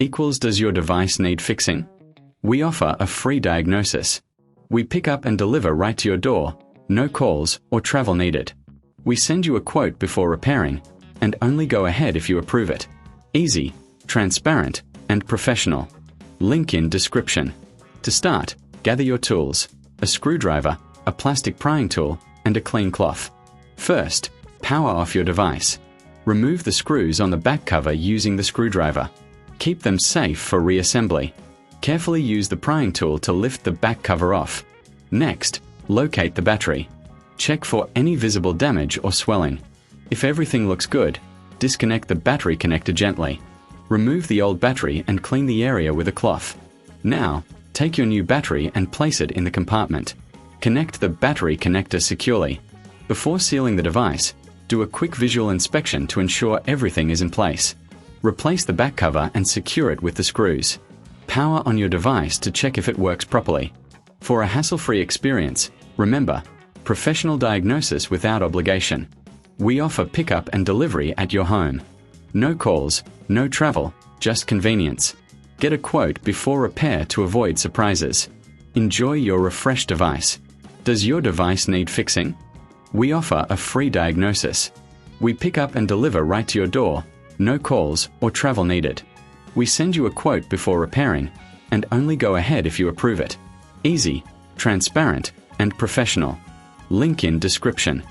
equals does your device need fixing? We offer a free diagnosis. We pick up and deliver right to your door, no calls or travel needed. We send you a quote before repairing, and only go ahead if you approve it. Easy, transparent, and professional. Link in description. To start, gather your tools, a screwdriver, a plastic prying tool, and a clean cloth. First, power off your device. Remove the screws on the back cover using the screwdriver. Keep them safe for reassembly. Carefully use the prying tool to lift the back cover off. Next, locate the battery. Check for any visible damage or swelling. If everything looks good, disconnect the battery connector gently. Remove the old battery and clean the area with a cloth. Now, take your new battery and place it in the compartment. Connect the battery connector securely. Before sealing the device, do a quick visual inspection to ensure everything is in place. Replace the back cover and secure it with the screws. Power on your device to check if it works properly. For a hassle-free experience, remember, professional diagnosis without obligation. We offer pickup and delivery at your home. No calls, no travel, just convenience. Get a quote before repair to avoid surprises. Enjoy your refreshed device. Does your device need fixing? We offer a free diagnosis. We pick up and deliver right to your door, no calls or travel needed. We send you a quote before repairing, and only go ahead if you approve it. Easy, transparent, and professional. Link in description.